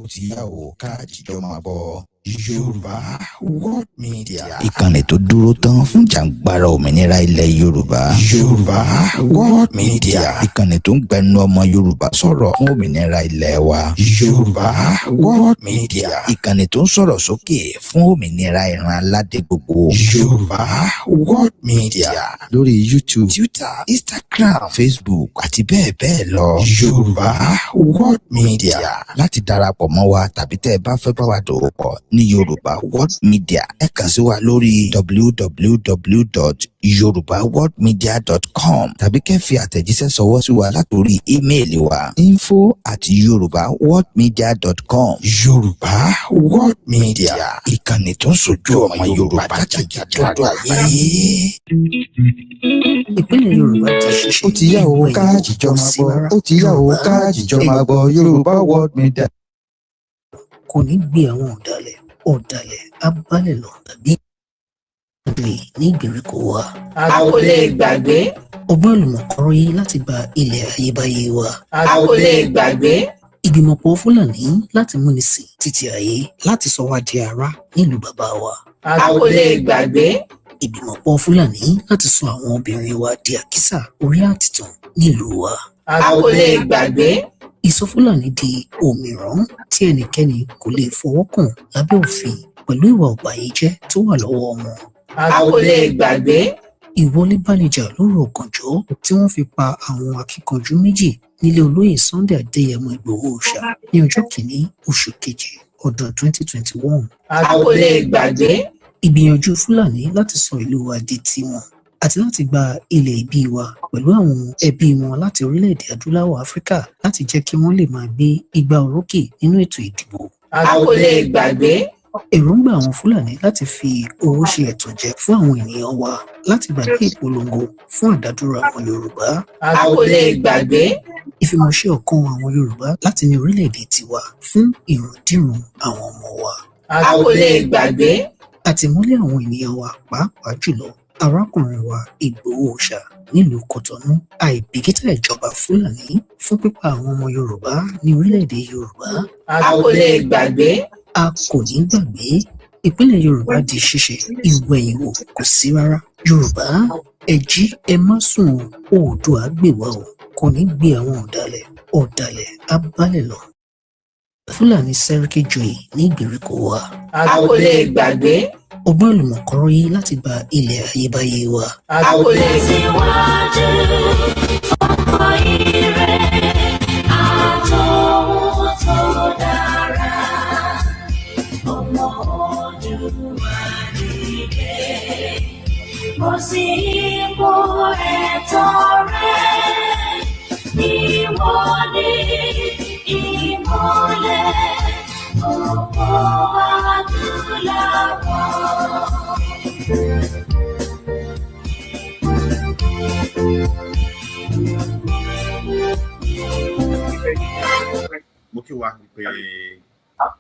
ó ti yá o ká jíjọ máa bọ̀ Yorùbá World Media. Ìkànnì tó dúró tán fún jàǹgbara òmìnira ilẹ̀ Yorùbá. Yorùbá World Media. Ìkànnì tó ń gbẹnu ọmọ Yorùbá sọ̀rọ̀ fún òmìnira ilẹ̀ wa. Yorùbá World Media. Ìkànnì tó ń sọ̀rọ̀ sókè fún òmìnira ìran aládé gbogbo. Yorùbá World Media. Lórí YouTube, Twitter, Instagram, Facebook àti bẹ́ẹ̀ bẹ́ẹ̀ lọ. Yorùbá World Media. Láti darapọ̀ mọ́ wa tàbí tẹ́ ẹ bá fẹ́ bá wa dòwò pọ̀ ní Yorùbá World Media, ẹ kàn sí wa lórí www.yorubaworldmedia.com tàbí kẹ́ fi àtẹ̀jíṣẹ́ ṣọwọ́ sí wa látòrí ímeèlì wa info@yorubaworldmedia.com. Yorùbá World Media, ìkànnì tó ń sojú ọmọ Yorùbá jákèjádò ayé. Ìpínlẹ̀ Yorùbá ti ṣiṣẹ́. Ó ti yá o ká jíjọ máa gbọ́. Ó ti yá o ká jíjọ máa gbọ́ Yorùbá World Media. Kò ní gbé àwọn ọ̀dàlẹ̀ abálẹ̀ lọ tàbí ní ìgbèríko wa. A kò lè gbàgbé. Ọgbọ́n ìlùmọ̀kọ́rọ́ yìí láti gba ilẹ̀ ayébáyé wa. A kò lè gbàgbé. Ìgbìmọ̀pọ̀ Fúlàní láti múni sìn títí ayé láti sọ wá di ará nílùú bàbá wa. A kò lè gbàgbé. Ìgbìmọ̀pọ̀ Fúlàní láti sọ àwọn obìnrin wa di àkísà orí àtìtàn nílùú wa. A kò lè gbàgbé. Ìsọfúlàní di òmìrán tí ẹnikẹ́ni kò lè fọwọ́ kàn lábẹ́ òfin pẹ̀lú ìwà ọ̀bàyéjẹ́ tó wà lọ́wọ́ wọn. A kò lè gbàgbé. Ìwọlé bánijà lóru ọ̀gànjọ́ tí wọ́n fi pa àwọn akíkanjú méjì nílé olóyè Sunday Adéyẹmọ Ìgbòho Òòṣà ní ọjọ́ kìíní oṣù kejì ọdún 2021. A kò lè gbàgbé. Ìgbìyànjú Fúlàní láti sọ ìlú wa di tiwọn àti láti gba ilẹ̀ ìbí wa pẹ̀lú àwọn ẹbí wọn láti orílẹ̀-èdè adúláwọ̀ Áfíríkà láti jẹ́ kí wọ́n lè máa gbé igbá orókè nínú ètò ìdìbò. A kò lè gbàgbé. Èròǹgbà àwọn Fúlàní láti fi owó ṣe ẹ̀tànjẹ fún àwọn ènìyàn wa láti gbàgbé ìpolongo fún àdádúró àwọn Yorùbá. A kò lè gbàgbé. Ìfimọ̀ṣe ọ̀kan àwọn Yorùbá láti ní orílẹ̀-èdè tiwa fún ìrandíran àwọn ọmọ wa. A kò lè gbàgbé. Àtìmọ́lé àwọn ènìyàn wa pàápàá jùlọ arákùnrin wa Ìgbòho Òòṣà nílùú Kọ̀tọ́nú, àìbìkítà ìjọba Fúlàní fún pípa àwọn ọmọ Yorùbá ní orílẹ̀-èdè Yorùbá. A kò lè gbàgbé. A kò ní gbàgbé. Ìpínlẹ̀ Yorùbá di ṣíṣe, ìwẹ̀yìn wò kò sí rárá. Yorùbá ẹ jí ẹ má sùn o, Oòduà gbè wá o, kò ní gbé àwọn ọ̀dàlẹ̀ abálẹ̀ lọ. Fúlàní Sẹ́ríkì joyè ní ìgbèríko wa. A kò lè gbàgbé. Ọgbọ́n ìlùmọ̀kọ́rọ́ yìí láti gba ilẹ̀ ayébáyé wa. A kò lè síwájú ọkọ̀ ire àtọ̀hún tó dára. Ọmọ Oòduà nìyẹn. Mo sì mọ ẹ̀tọ́ rẹ̀ níwọ̀n ní ìmọ́lẹ̀ ọ̀pọ̀ adúláwọ̀. Mo kí wa pé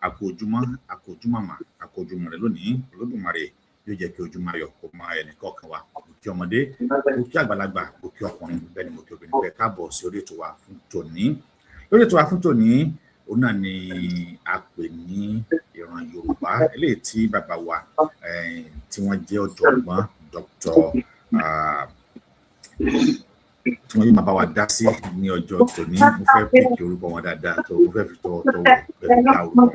àkójúmọ̀mà àkójúmọ̀ rẹ̀ lónìí Olódùmarè yóò jẹ́ kí ojúmọ́ ayọ̀ kó máa ẹnì kọ̀ọ̀kan wa. Mo kí ọmọdé, mo kí àgbàlagbà, mo kí ọkùnrin, bẹ́ẹ̀ ni mo kí obìnrin. Pé káàbọ̀ sí orí ètò wa fún tòní. Lórí ètò wa fún tòní, òun náà ni a pè ní ìran Yorùbá, eléyìí tí bàbá wa tí wọ́n jẹ́ ọ̀jọ̀gbọ́n Dr. tí wọ́n yóò máa bá wa dá sí ní ọjọ́ tòní. Mo fẹ́ pèkì orúkọ wọn dáadáa tó mo fẹ́ fi tọ̀wọ̀ fẹ́ fi dá orúkọ wọn.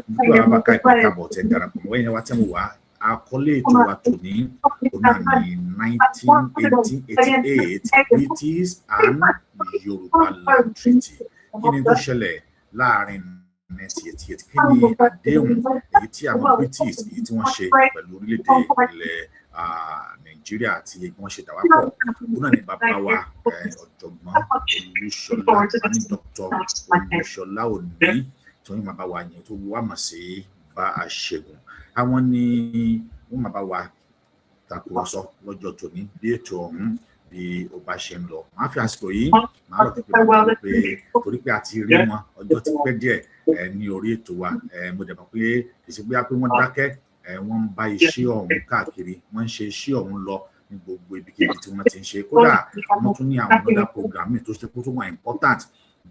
Mo kí wa bá ká ìpè káàbọ̀ tẹ́ darapọ̀ mọ́ ẹ̀yìn wa tẹ́ mo wá. Àkọlé ètò wa tòní òun náà ní 1988 British and Yorubaland Treaty. Kí ni tó ṣẹlẹ̀ láàrin 1988? Kí ni àdéhùn èyí tí àwọn British èyí tí wọ́n ṣe pẹ̀lú orílẹ̀-èdè ilẹ̀ Nàìjíríà àti wọ́n ṣe dàwápọ̀? Òun náà ni bàbá wa ọ̀jọ̀gbọ́n Olúṣọlá ní Dr. Olúṣọlá Òní tí wọ́n máa bá wa yẹn tó wá mọ̀ sí bá a ṣẹ́gun. Àwọn ni wọ́n máa bá wa tàkùrọ̀sọ lọ́jọ́ tòní bí ètò ọ̀hún bí ó bá ṣe ń lọ. Màá fi àsìkò yìí màá rọ̀ pé torí pé a ti rí wọn ọjọ́ ti pẹ́ díẹ̀ ní orí ètò wa. Mo dẹ̀ mọ̀ pé kì í ṣe pé wọ́n dákẹ́, wọ́n ń bá iṣẹ́ ọ̀hún káàkiri, wọ́n ń ṣe iṣẹ́ ọ̀hún lọ ní gbogbo ibikíbi tí wọ́n ti ń ṣe. Kódà wọ́n tún ní àwọn other program tó ṣe kó tó wà important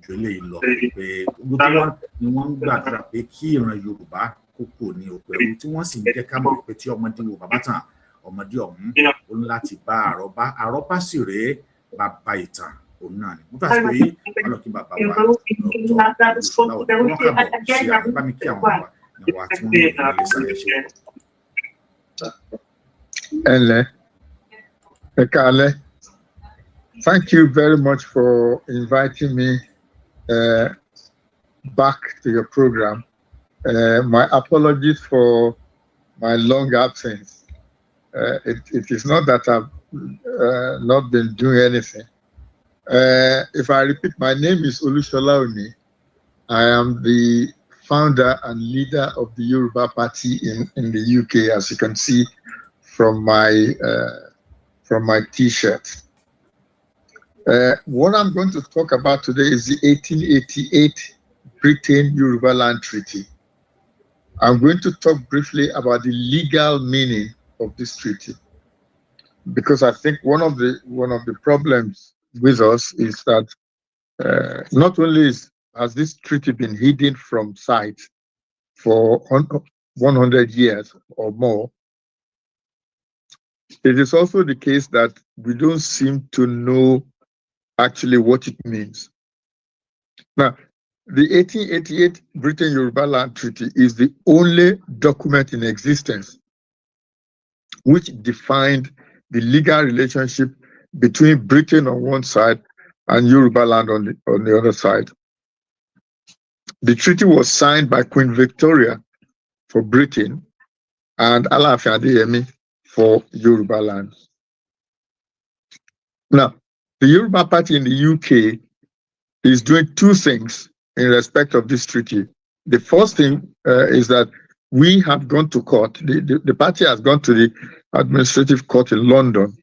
ju eléyìí lọ pé gbogbo tí wọ́n ni wọ́n ń gbàdúrà pé kí ìran Yorùbá kókò ní òkú ẹrú tí wọ́n sì ń jẹ́ ká mọ̀ pé tí ọmọdé wo bàbá tàn ọmọdé ọ̀hún ó ní láti bá àrọ́bá sì rèé bàbá ìtàn òun náà ni mo fà sí pé ọlọ́kí bàbá wa ọ̀tọ̀ olùsọ̀lá òde wọn kàbọ̀ sí àwọn bá mi kí àwọn bàbá ìwà tí wọ́n ní ìrìnlẹ̀ sáré ṣe pọ̀. Thank you very much for inviting me back to your program. My apologies for my long absence. It is not that I've not been doing anything. If I repeat, my name is Olushola Oni. I am the founder and leader of the Yoruba Party in the UK, as you can see from my T-shirt. What I'm going to talk about today is the 1888 Britain Yorubaland Treaty. I'm going to talk briefly about the legal meaning of this treaty, because I think one of the problems with us is that not only has this treaty been hidden from sight for 100 years or more, it is also the case that we don't seem to know actually what it means. Now, the 1888 Britain Yorubaland Treaty is the only document in existence which defined the legal relationship between Britain on one side and Yorubaland on the other side. The treaty was signed by Queen Victoria for Britain and Alaafin Adeyemi for Yorubaland. Now, the Yoruba Party in the UK is doing two things in respect of this treaty. The first thing is that we have gone to court. The party has gone to the administrative court in London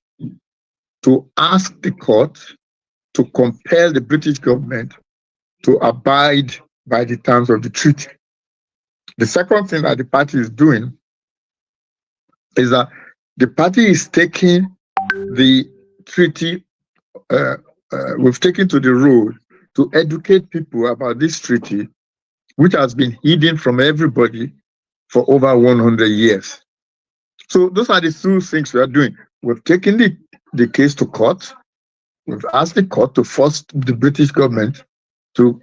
to ask the court to compel the British government to abide by the terms of the treaty. The second thing that the party is doing is that the party is taking the treaty, we've taken to the road to educate people about this treaty, which has been hidden from everybody for over 100 years. So those are the two things we are doing. We've taken the case to court. We've asked the court to force the British government to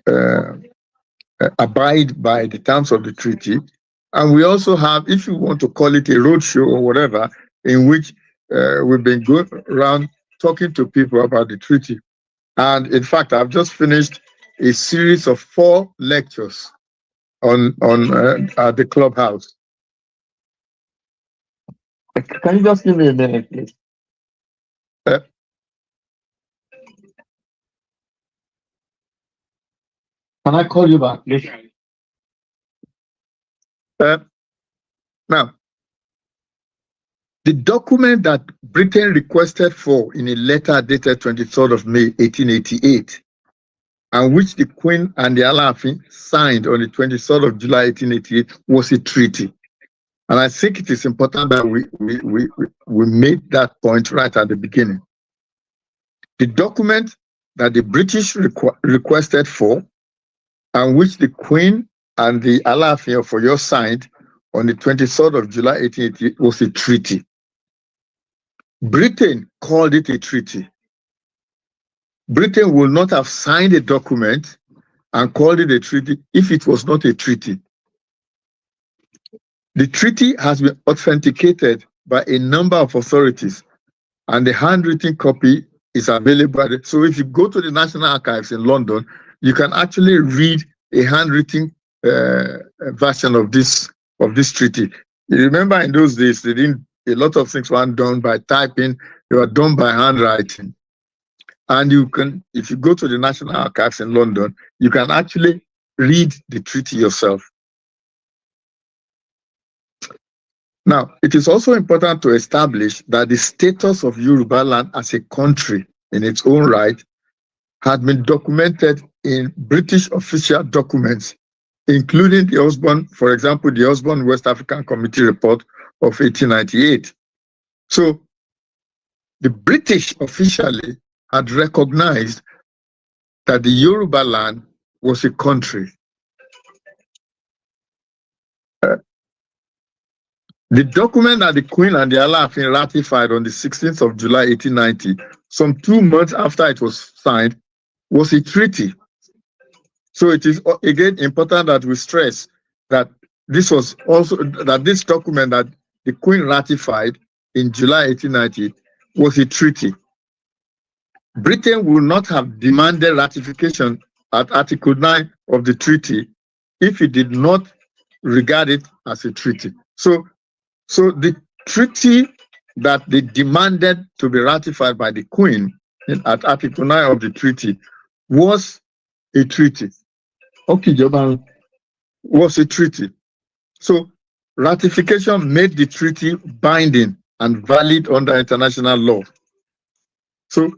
abide by the terms of the treaty. And we also have, if you want to call it a roadshow or whatever, in which we've been going around talking to people about the treaty. And in fact, I've just finished a series of 4 lectures on the clubhouse. Can you just give me a minute, please? Can I call you back, please? Now, the document that Britain requested for in a letter dated 23rd of May, 1888, and which the Queen and the Alaafin signed on the 23rd of July, 1888, was a treaty. And I think it is important that we made that point right at the beginning. The document that the British requested for, and which the Queen and the Alaafin of Oyo signed on the 23rd of July, 1888, was a treaty. Britain called it a treaty. Britain would not have signed a document and called it a treaty if it was not a treaty. The treaty has been authenticated by a number of authorities, and the handwritten copy is available. So if you go to the National Archives in London, you can actually read a handwritten version of this treaty. You remember in those days, a lot of things weren't done by typing, they were done by handwriting. And you can, if you go to the National Archives in London, you can actually read the treaty yourself. Now, it is also important to establish that the status of Yorubaland as a country in its own right had been documented in British official documents, including the Osborne, for example, the Osborne West African Committee report of 1898. So the British officially had recognized that the Yoruba land was a country. The document that the Queen and the Alaafin ratified on the 16th of July 1890, some 2 months after it was signed, was a treaty. So it is again important that we stress that this was also that this document that the Queen ratified in July 1890 was a treaty. Britain would not have demanded ratification at Article 9 of the treaty if it did not regard it as a treaty. So the treaty that they demanded to be ratified by the Queen at Article 9 of the treaty was a treaty. Okay, Joban, was a treaty. So ratification made the treaty binding and valid under international law. So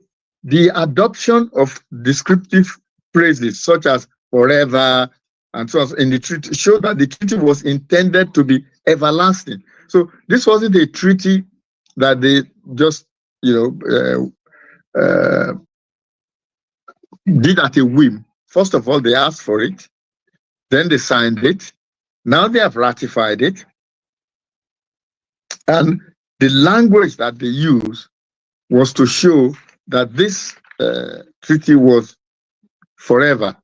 the adoption of descriptive phrases such as forever and so on in the treaty showed that the treaty was intended to be everlasting. So this wasn't a treaty that they just, did at a whim. First of all, they asked for it, then they signed it. Now they have ratified it. And the language that they used was to show that this treaty was forever.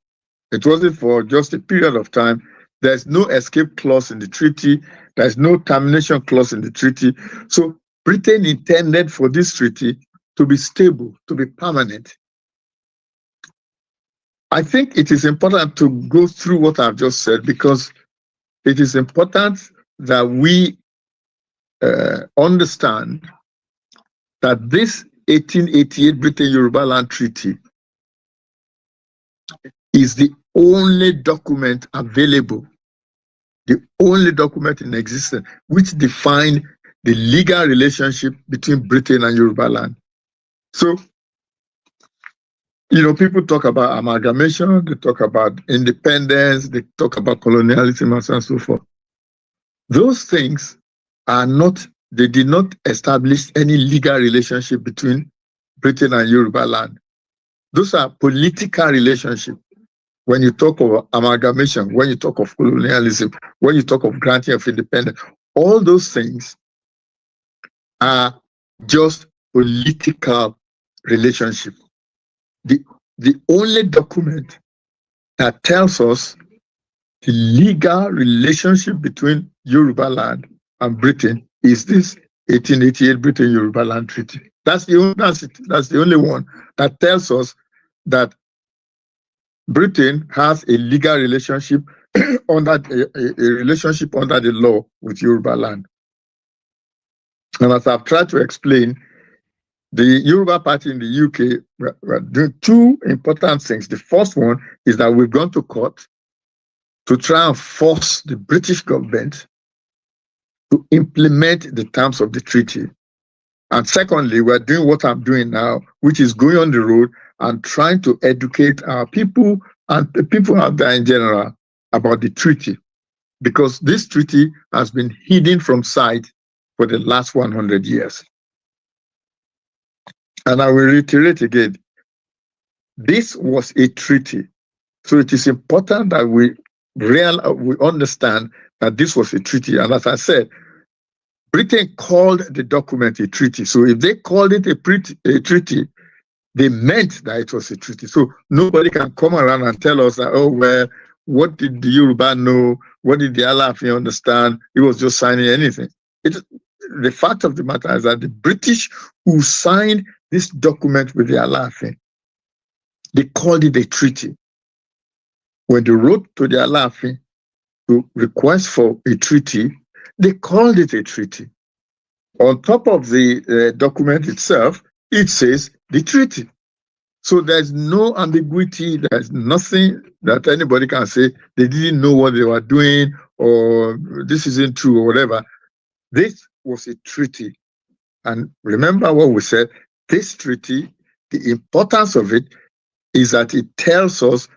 It wasn't for just a period of time. There's no escape clause in the treaty. There's no termination clause in the treaty. So Britain intended for this treaty to be stable, to be permanent. I think it is important to go through what I've just said because it is important that we understand that this 1888 Britain-Yorubaland Treaty is the only document available, the only document in existence which defined the legal relationship between Britain and Yorubaland. So, people talk about amalgamation, they talk about independence, they talk about colonialism and so forth. Those things are not, they did not establish any legal relationship between Britain and Yorubaland. Those are political relationships. When you talk of amalgamation, when you talk of colonialism, when you talk of granting of independence, all those things are just political relationships. The only document that tells us the legal relationship between Yorubaland and Britain is this 1888 Britain-Yorubaland Treaty. That's the only one that tells us that Britain has a legal relationship under a relationship under the law with Yorubaland. And as I've tried to explain, the Yoruba Party in the UK were doing two important things. The first one is that we've gone to court to try and force the British government to implement the terms of the treaty. And secondly, we're doing what I'm doing now, which is going on the road and trying to educate our people and the people out there in general about the treaty, because this treaty has been hidden from sight for the last 100 years. And I will reiterate again, this was a treaty. So it is important that we understand that this was a treaty. And as I said, Britain called the document a treaty. So if they called it a treaty, they meant that it was a treaty. So nobody can come around and tell us that, oh, well, what did the Yoruba know? What did the Alaafin understand? He was just signing anything. The fact of the matter is that the British who signed this document with the Alaafin, they called it a treaty. When they wrote to the Alaafin to request for a treaty, they called it a treaty. On top of the document itself, it says the treaty. So there's no ambiguity. There's nothing that anybody can say they didn't know what they were doing or this isn't true or whatever. This was a treaty. And remember what we said, this treaty, the importance of it is that it tells us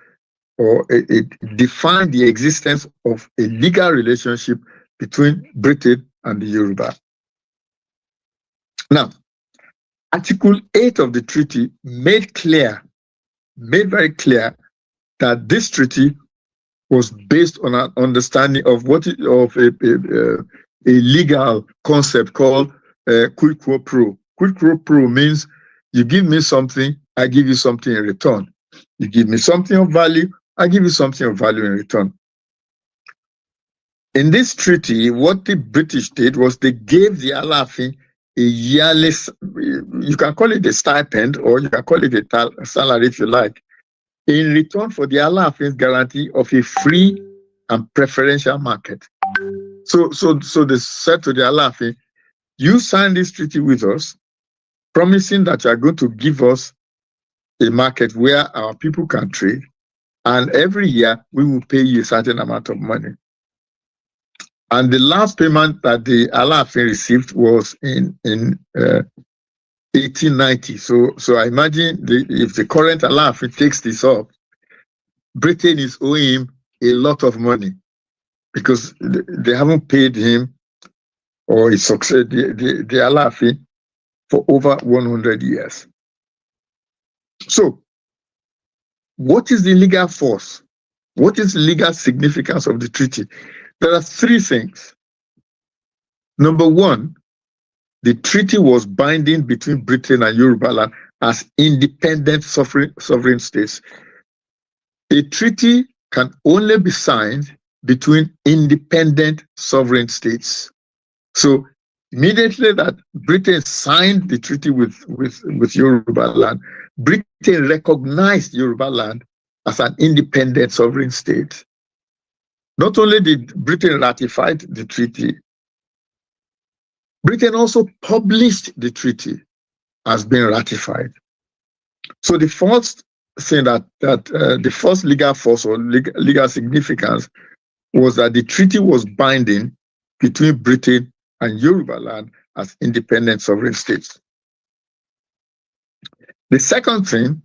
or it defines the existence of a legal relationship between Britain and the Yoruba. Now, Article 8 of the treaty made very clear that this treaty was based on an understanding of a legal concept called quid pro quo. Quid pro quo means you give me something, I give you something in return. You give me something of value, I give you something of value in return. In this treaty, what the British did was they gave the Alaafin a yearly, you can call it a stipend or you can call it a salary if you like, in return for the Alaafin's guarantee of a free and preferential market. So they said to the Alaafin, you sign this treaty with us, promising that you are going to give us a market where our people can trade, and every year we will pay you a certain amount of money. And the last payment that the Alaafin received was in 1890. So I imagine if the current Alaafin takes this up, Britain is owing him a lot of money because they haven't paid him or his successor, the Alaafin, for over 100 years. So, what is the legal force? What is the legal significance of the treaty? There are three things. Number one, the treaty was binding between Britain and Yorubaland as independent sovereign states. A treaty can only be signed between independent sovereign states. So immediately that Britain signed the treaty with Yorubaland, Britain recognized Yorubaland as an independent sovereign state. Not only did Britain ratify the treaty, Britain also published the treaty as being ratified. So the first thing the first legal force or legal significance was that the treaty was binding between Britain and Yorubaland as independent sovereign states. The second thing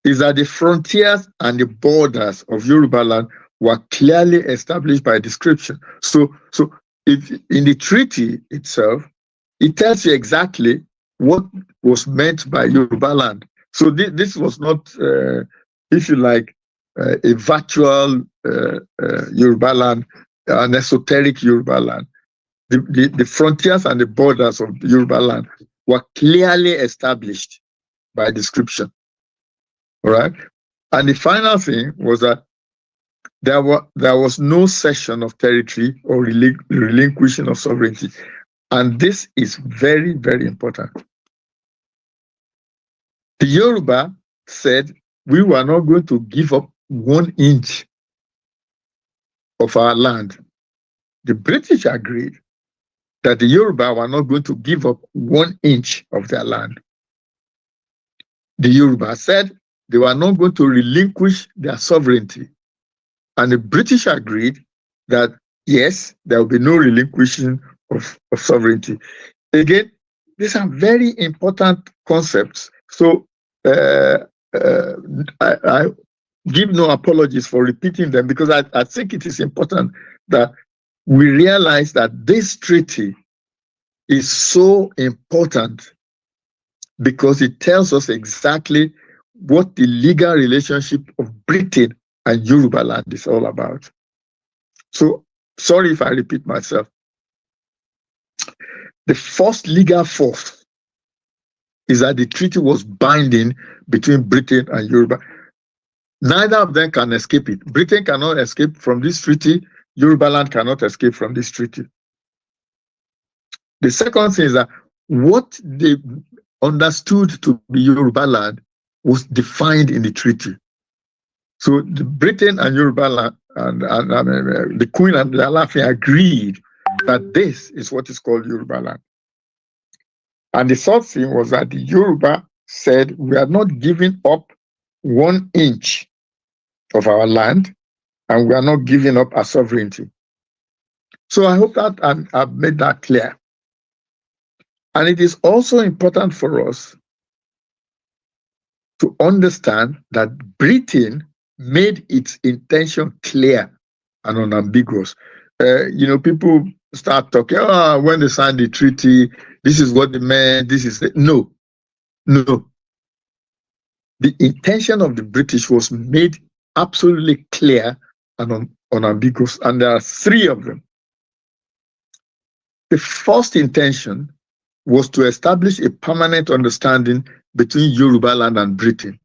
is that the frontiers and the borders of Yorubaland were clearly established by description. So in the treaty itself, it tells you exactly what was meant by Yorubaland. So this was not, if you like, a virtual Yorubaland, an esoteric Yorubaland. The frontiers and the borders of Yorubaland were clearly established by description. All right. And the final thing was that there was no cession of territory or relinquishing of sovereignty. And this is very, very important. The Yoruba said, we were not going to give up 1 inch of our land. The British agreed that the Yoruba were not going to give up 1 inch of their land. The Yoruba said they were not going to relinquish their sovereignty. And the British agreed that, yes, there will be no relinquishing of sovereignty. Again, these are very important concepts. So I give no apologies for repeating them because I think it is important that we realize that this treaty is so important because it tells us exactly what the legal relationship of Britain and Yorubaland is all about. So, sorry if I repeat myself. The first legal force is that the treaty was binding between Britain and Yoruba. Neither of them can escape it. Britain cannot escape from this treaty. Yorubaland cannot escape from this treaty. The second thing is that what they understood to be Yorubaland was defined in the treaty. So the Britain and Yorubaland and the Queen and the Alaafin agreed that this is what is called Yorubaland. And the third thing was that the Yoruba said, we are not giving up 1 inch of our land, and we are not giving up our sovereignty. So I hope that I've made that clear. And it is also important for us to understand that Britain made its intention clear and unambiguous. People start talking, when they signed the treaty, this is what they meant, this is it. No. The intention of the British was made absolutely clear and unambiguous, and there are three of them. The first intention was to establish a permanent understanding between Yorubaland and Britain.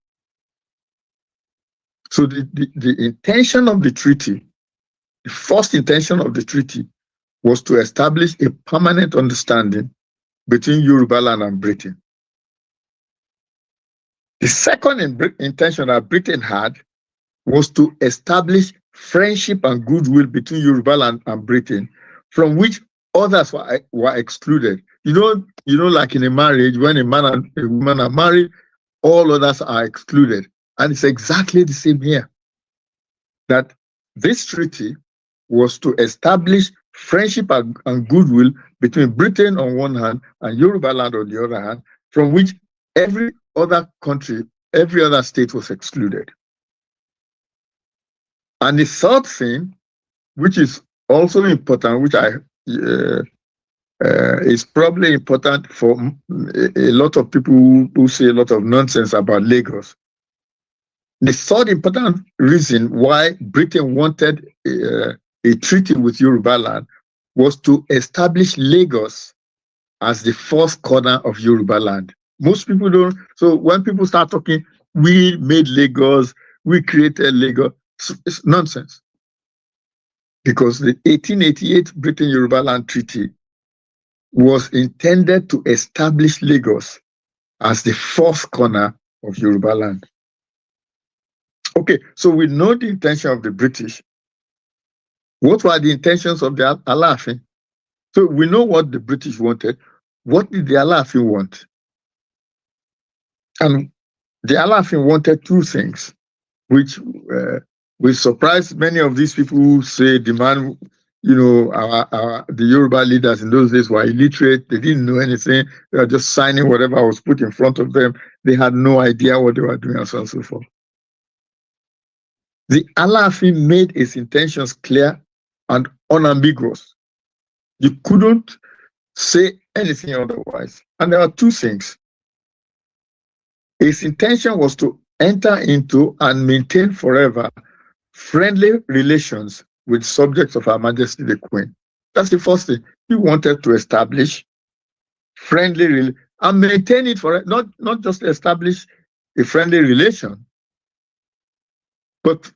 So the intention of the treaty, the first intention of the treaty, was to establish a permanent understanding between Yorubaland and Britain. The second intention that Britain had was to establish friendship and goodwill between Yorubaland and Britain, from which others were excluded. You know, like in a marriage, when a man and a woman are married, all others are excluded. And it's exactly the same here. That this treaty was to establish friendship and goodwill between Britain on one hand and Yorubaland on the other hand, from which every other country, every other state was excluded. And the third thing, which is also important, which is probably important for a lot of people who say a lot of nonsense about Lagos. The third important reason why Britain wanted a treaty with Yorubaland was to establish Lagos as the fourth corner of Yorubaland. Most people don't. So when people start talking, we made Lagos, we created Lagos, it's nonsense. Because the 1888 Britain-Yorubaland Treaty was intended to establish Lagos as the fourth corner of Yorubaland. Okay, so we know the intention of the British. What were the intentions of the Alaafin? So we know what the British wanted. What did the Alaafin want? And the Alaafin wanted two things, which will surprise many of these people who say demand, you know, the Yoruba leaders in those days were illiterate. They didn't know anything. They were just signing whatever was put in front of them. They had no idea what they were doing and so on and so forth. The Alaafin made its intentions clear and unambiguous. You couldn't say anything otherwise. And there are two things. Its intention was to enter into and maintain forever friendly relations with subjects of Her Majesty the Queen. That's the first thing. He wanted to establish friendly and maintain it for not just establish a friendly relation, but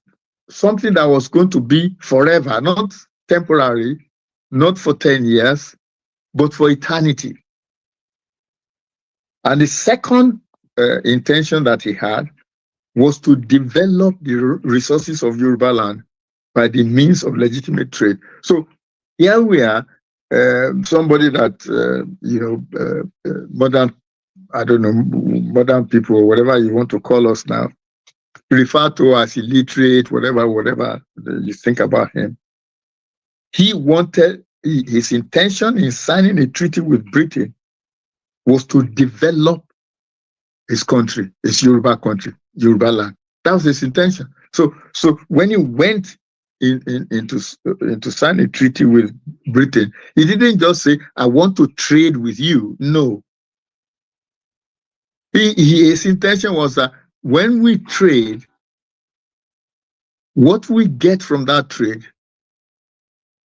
something that was going to be forever, not temporary, not for 10 years, but for eternity. And the second intention that he had was to develop the resources of Yorubaland by the means of legitimate trade. So here we are, somebody that, modern, I don't know, modern people, or whatever you want to call us now, refer to as illiterate, whatever you think about him. He wanted, his intention in signing a treaty with Britain was to develop his country, his Yoruba country, Yorubaland. That was his intention. So when he went into sign a treaty with Britain, he didn't just say, I want to trade with you. No. His intention was that when we trade, what we get from that trade,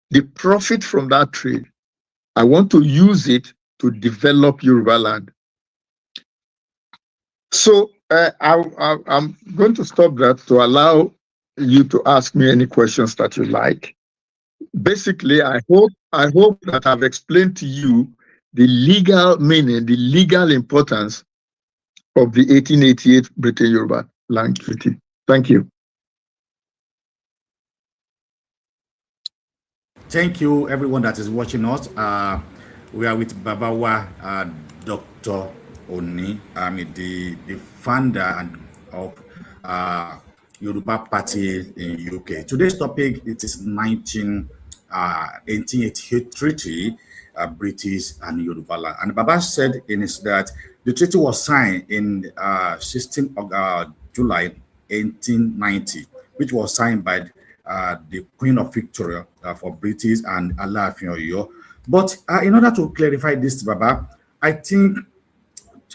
the profit from that trade, I want to use it to develop Yorubaland. So I'm going to stop that to allow you to ask me any questions that you like. Basically, I hope that I've explained to you the legal meaning, the legal importance of the 1888 Britain-Yoruba Land Treaty. Thank you. Thank you, everyone that is watching us. We are with Babawa, Dr. Oni, the founder of Yoruba Party in UK. Today's topic, it is 1888 Treaty, British and Yorubaland. And Baba said in his that the treaty was signed in 16th of July 1890, which was signed by the Queen of Victoria for British and Alaafin Oyo. But in order to clarify this, Baba, I think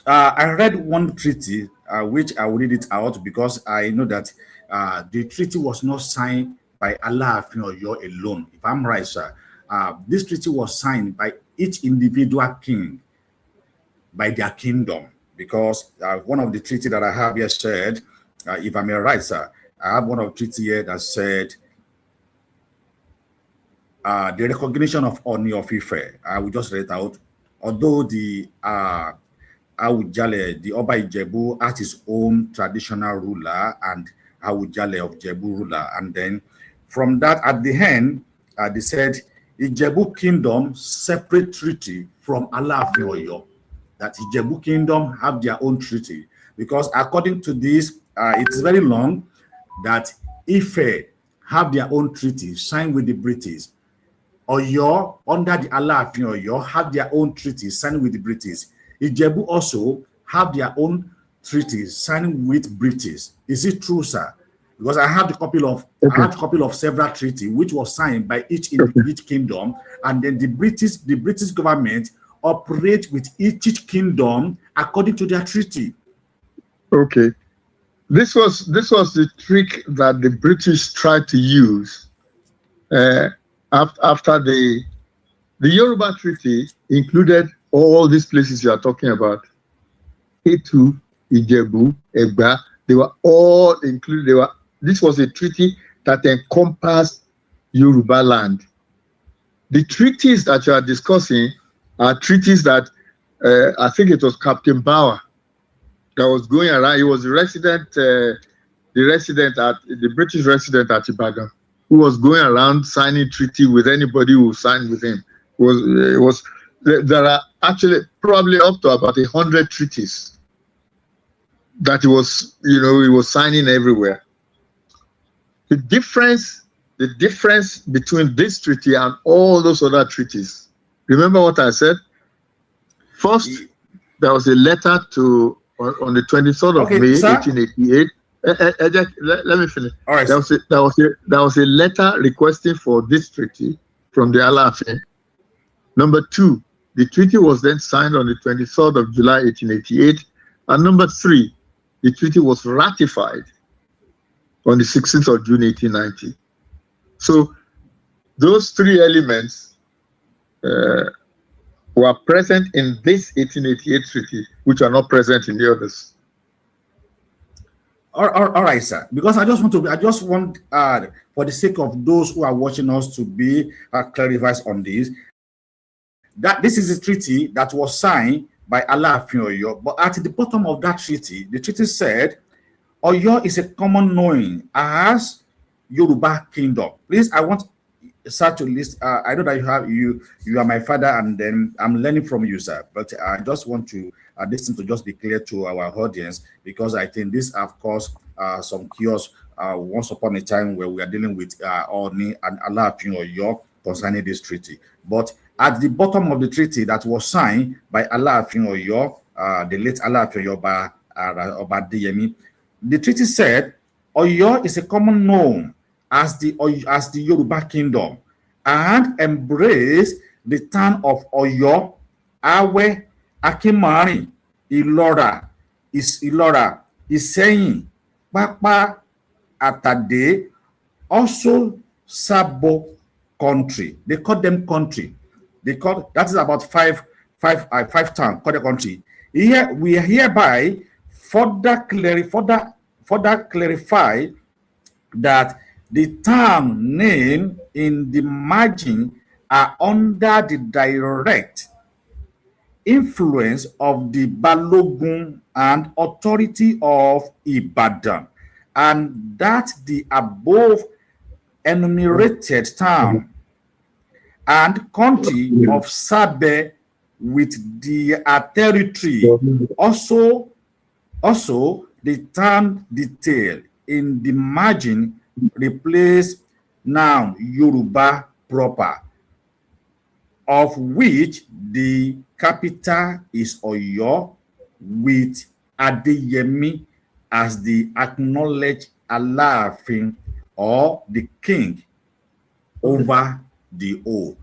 I read one treaty, which I will read it out because I know that the treaty was not signed by Alaafin Oyo alone. If I'm right, sir, this treaty was signed by each individual king, by their kingdom, because one of the treaty that I have here said, if I'm right, sir, I have one of the treaty here that said the recognition of Oni of Ife. I will just read it out. Although the Awujale, the Oba Ijebu, has his own traditional ruler, and Awujale of Jebu ruler, and then from that, at the end, they said Ijebu kingdom separate treaty from Alaafin Oyo. That Ijebu kingdom have their own treaty, because according to this, it is very long, that Ife have their own treaty signed with the British. Oyo, under the Alaafin Oyo, have their own treaty signed with the British. Ijebu also have their own treaties signed with British. Is it true, sir? Because I have a couple of several treaties which was signed by each kingdom, and then the British government operate with each kingdom according to their treaty. Okay, this was the trick that the British tried to use after the Yoruba Treaty included all these places you are talking about. Etu, Ijebu, Egba, they were all included. This was a treaty that encompassed Yorubaland. The treaties that you are discussing are treaties that I think it was Captain Bauer that was going around. He was the British resident at Ibadan, who was going around signing treaty with anybody who signed with him. There are actually probably up to about 100 treaties that he was signing everywhere. The difference between this treaty and all those other treaties, remember what I said? First, there was a letter on the 23rd of May, sir? 1888. Let me finish. All right. There was a letter requesting for this treaty from the Alaafin. Number two, the treaty was then signed on the 23rd of July, 1888. And number three, the treaty was ratified on the 16th of June, 1890. So those three elements were present in this 1888 treaty, which are not present in the others. All right, sir. Because I just want for the sake of those who are watching us to be clarified on this, that this is a treaty that was signed by Alaafin Oyo, but at the bottom of that treaty, the treaty said, Oyo is a common knowing as Yoruba kingdom. Please, I want sir to list. I know that you are my father, and then I'm learning from you, sir. But I just want to this thing to just be clear to our audience, because I think this have caused some chaos once upon a time where we are dealing with Oni and Alaafin Oyo concerning this treaty. But at the bottom of the treaty that was signed by Alaafin Oyo, the late Alaafin Oyo Obadeyemi, the treaty said Oyo is a common known as the Yoruba kingdom, and embrace the town of Oyo, Awe, Akimari, Ilora, Iseyin, Papa, Atade, also Sabo country. They call them country. That is about five towns called the country. Here we hereby further clarify that the town name in the margin are under the direct influence of the Balogun and authority of Ibadan, and that the above enumerated town and country of Sabe with the territory also the town detail in the margin replace now Yoruba proper, of which the capital is Oyo, with Adeyemi as the acknowledged Alaafin or the king over the whole.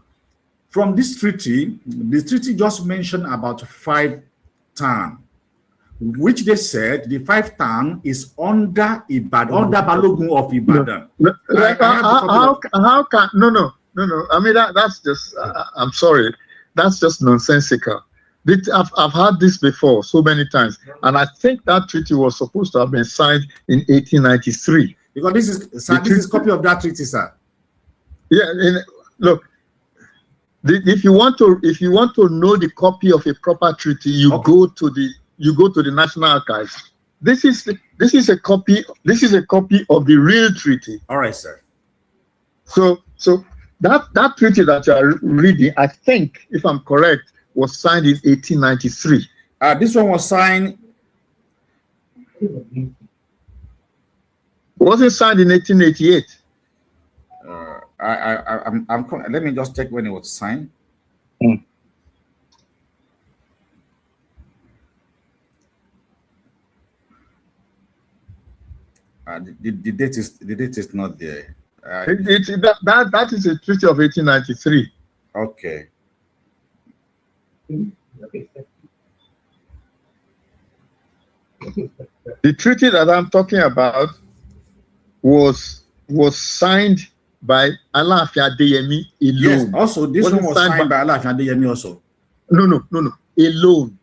From this treaty, the treaty just mentioned about 5 towns, which they said the 5th town is under Ibadan, under Balogun of Ibadan. How can no? I mean that's just I'm sorry, that's just nonsensical. I've heard this before so many times, and I think that treaty was supposed to have been signed in 1893. Because this is copy of that treaty, sir. Yeah, look. If you want to know the copy of a proper treaty, you go to the National Archives. This is a copy of the real treaty. All right, sir. So that treaty that you are reading, I think, if I'm correct, was signed in 1893. This one was signed. Was it signed in 1888? Let me just check when it was signed. The date is not there. That is a treaty of 1893. Okay. The treaty that I'm talking about was signed by Alaafin Adeyemi alone. Yes, also this one was signed by Alaafin Adeyemi also. No, alone.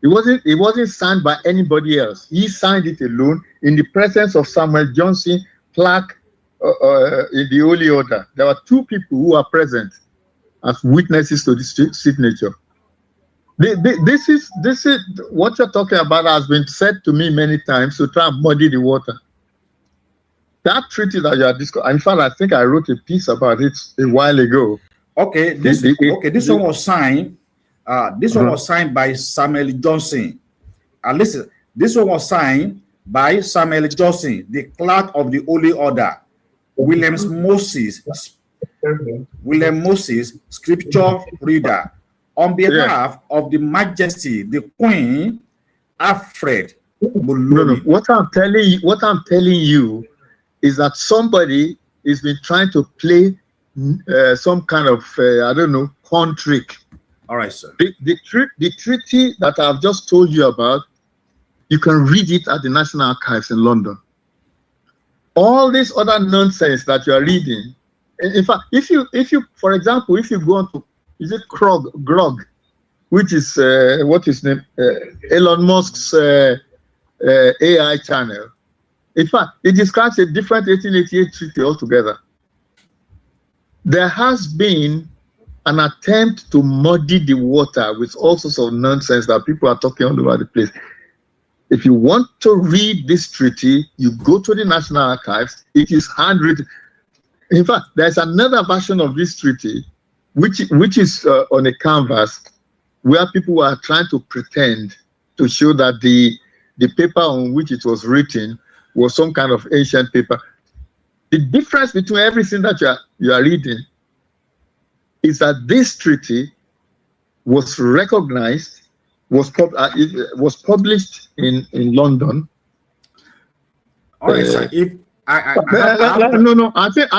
It wasn't signed by anybody else. He signed it alone in the presence of Samuel Johnson, clerk in the Holy Order. There were 2 people who are present as witnesses to this signature. This is what you're talking about has been said to me many times to try and muddy the water. That treaty that you are discussing, in fact, I think I wrote a piece about it a while ago. Okay, this one was signed. This one was signed by Samuel Johnson. Listen, this one was signed by Samuel Johnson, the clerk of the Holy Order. William Moses, scripture reader, on behalf of the Majesty, the Queen, Alfred. No. What I'm telling you is that somebody has been trying to play some kind of I don't know, con trick. All right, sir. The treaty that I've just told you about, you can read it at the National Archives in London. All this other nonsense that you are reading, in fact, if you, for example, if you go on to, is it Grog, which is what is name, Elon Musk's AI channel. In fact, it describes a different 1888 treaty altogether. There has been an attempt to muddy the water with all sorts of nonsense that people are talking all over the place. If you want to read this treaty, you go to the National Archives. It is handwritten. In fact, there's another version of this treaty, which is on a canvas, where people are trying to pretend to show that the paper on which it was written was some kind of ancient paper. The difference between everything that you are reading is that this treaty was recognized, was published in London. All right, sir. If I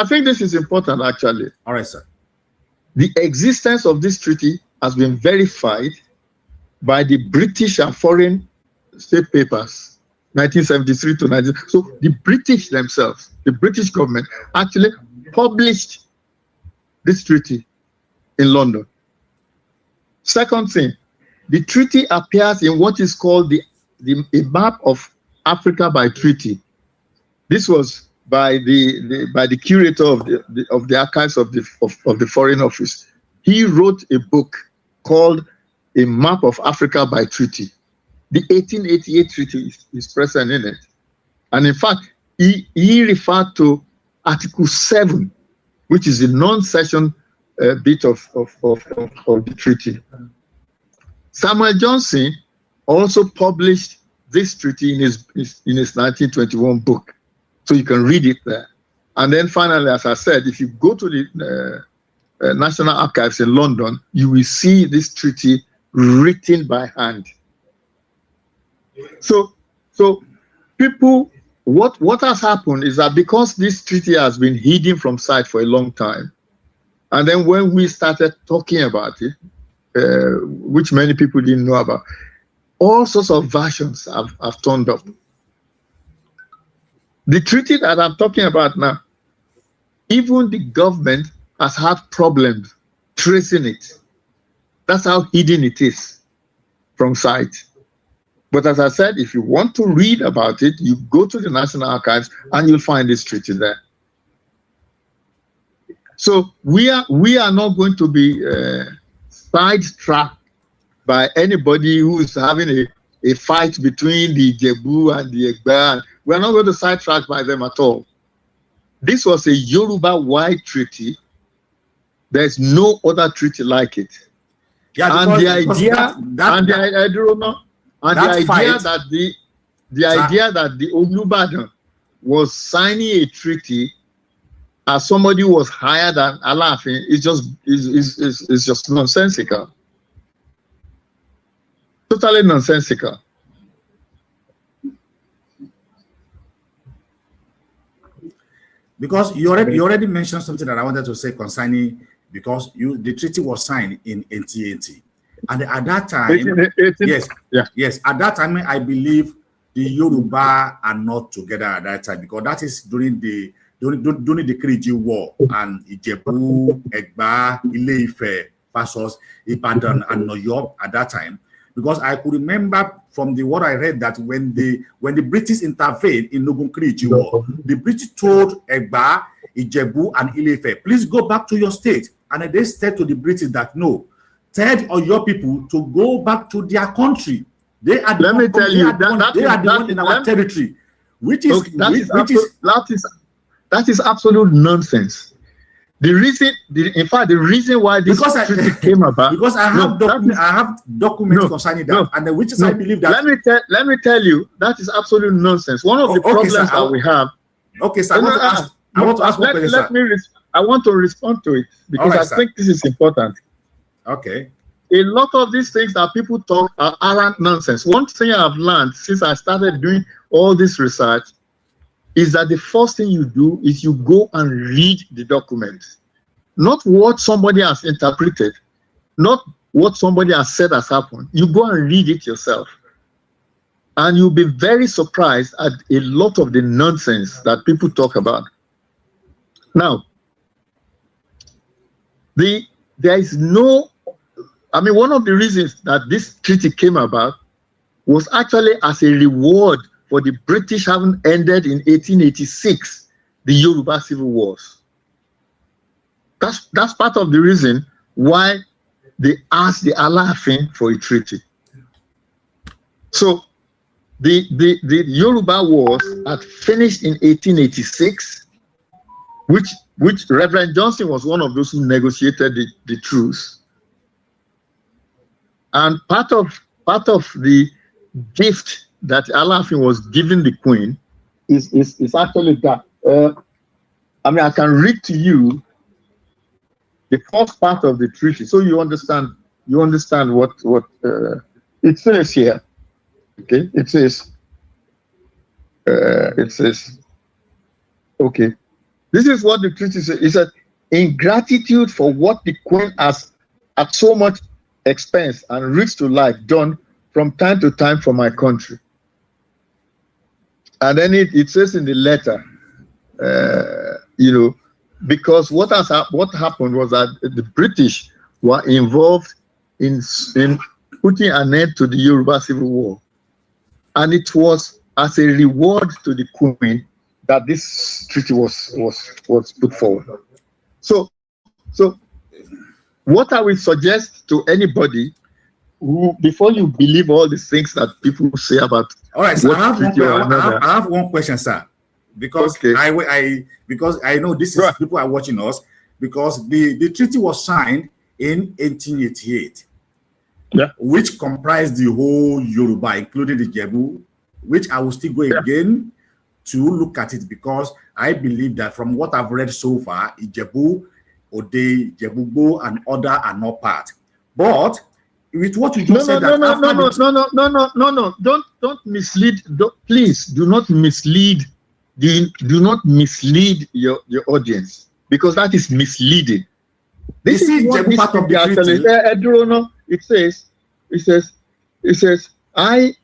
think this is important actually. All right, sir. The existence of this treaty has been verified by the British and Foreign State Papers, 1973 to 19. So the British themselves, the British government, actually published this treaty in London. Second thing, the treaty appears in what is called a map of Africa by treaty. This was by the curator of the archives of the Foreign Office. He wrote a book called A Map of Africa by Treaty. The 1888 treaty is present in it. And in fact, he referred to Article 7, which is the non-session bit of the treaty. Samuel Johnson also published this treaty in his 1921 book. So you can read it there. And then finally, as I said, if you go to the National Archives in London, you will see this treaty written by hand. So people, what has happened is that because this treaty has been hidden from sight for a long time, and then when we started talking about it, which many people didn't know about, all sorts of versions have turned up. The treaty that I'm talking about now, even the government has had problems tracing it. That's how hidden it is from sight. But as I said, if you want to read about it, you go to the National Archives and you'll find this treaty there. So we are not going to be sidetracked by anybody who's having a fight between the Ijebu and the Egba. We're not going to sidetrack by them at all. This was a Yoruba-wide treaty. There's no other treaty like it. Yeah, and the idea that the Olubadan was signing a treaty as somebody who was higher than Alafin is just nonsensical. Totally nonsensical. Because you already mentioned something that I wanted to say concerning, because the treaty was signed in 1880, and at that time, yes, at that time I believe the Yoruba are not together at that time, because that is during the Kiriji War, and Ijebu, Egba, Ile-Ife versus Ibadan and Oyo at that time. Because I could remember from what I read that when the British intervened in Nogun Kiriji War, the British told Egba, Ijebu, and Ile-Ife, please go back to your state. And they said to the British that no, tell your people to go back to their country. They are the one in our territory, that is absolute nonsense. The reason why this treaty came about, because I have documents concerning that, and I believe that. Let me tell you, that is absolute nonsense. One of the problems that we have. Okay, sir. I want to ask one question, I want to respond to it because I think this is important. Okay. A lot of these things that people talk are nonsense. One thing I've learned since I started doing all this research is that the first thing you do is you go and read the document. Not what somebody has interpreted, not what somebody has said has happened. You go and read it yourself. And you'll be very surprised at a lot of the nonsense that people talk about. Now, there is no, one of the reasons that this treaty came about was actually as a reward for the British having ended in 1886 the Yoruba civil wars. That's part of the reason why they asked the Alafin for a treaty. So the Yoruba wars had finished in 1886, which Reverend Johnson was one of those who negotiated the truce. And part of the gift that Alafin was giving the Queen is actually that. I can read to you the first part of the treaty, so you understand what it says here. Okay, it says. Okay, this is what the treaty says. It said, in gratitude for what the Queen has at so much expense and risk to life done from time to time for my country. And then it says in the letter, because what happened was that the British were involved in putting an end to the Yoruba Civil War. And it was as a reward to the Queen that this treaty was put forward. So what I will suggest to anybody who, before you believe all the things that people say about. All right, so I have one question, sir, because because I know this is people are watching us, because the treaty was signed in 1888, which comprised the whole Yoruba, including the Jebu, which I will still go again to look at it, because I believe that from what I've read so far, Ijebu, Ode, Jebugo, and other are not part. But with what you just said, don't mislead. Please do not mislead. Do not mislead your audience, because that is misleading. This is what this part of the treaty. It says I,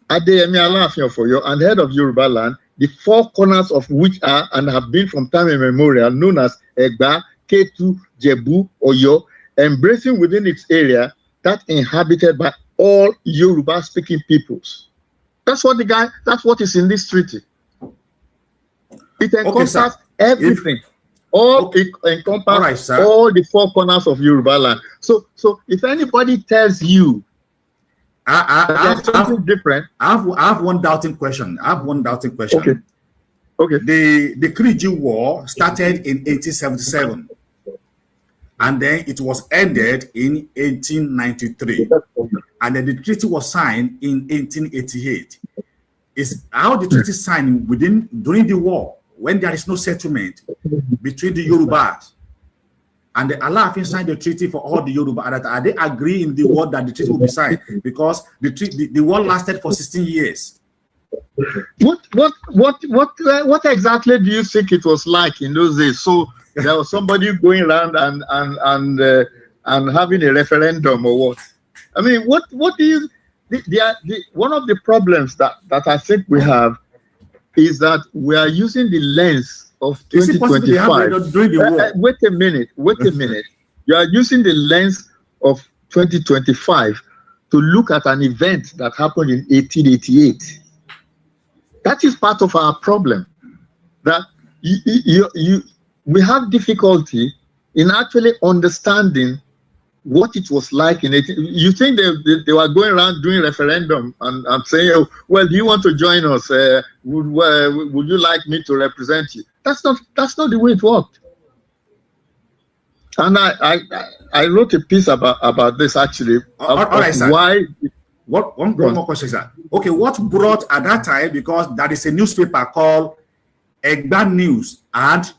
Adeyemi Alaafin of Oyo, and head of Yorubaland, the four corners of which are and have been from time immemorial known as Egba, Ketu, Jebu, Oyo, embracing within its area that inhabited by all Yoruba-speaking peoples. That's what is in this treaty. It encompasses everything. It encompasses all the four corners of Yorubaland. So if anybody tells you something different, I have one doubting question. Okay. The Kiriji War started in 1877, and then it was ended in 1893, and then the treaty was signed in 1888. Is how the treaty signed during the war, when there is no settlement between the Yorubas, and the Alaafin signed the treaty for all the Yoruba. Are they agree in the war that the treaty will be signed? Because the war lasted for 16 years. What exactly do you think it was like in those days? So there was somebody going around and having a referendum or what? I mean, what do you? One of the problems that I think we have is that we are using the lens of 2025. Wait a minute. You are using the lens of 2025 to look at an event that happened in 1888. That is part of our problem. That we have difficulty in actually understanding what it was like in 18. You think they were going around doing referendum and saying, oh, well, do you want to join us? Would you like me to represent you? That's not the way it worked. And I wrote a piece about this actually. All right, sir. Why? One more question, sir. Okay, what brought at that time, because there is a newspaper called Egba News and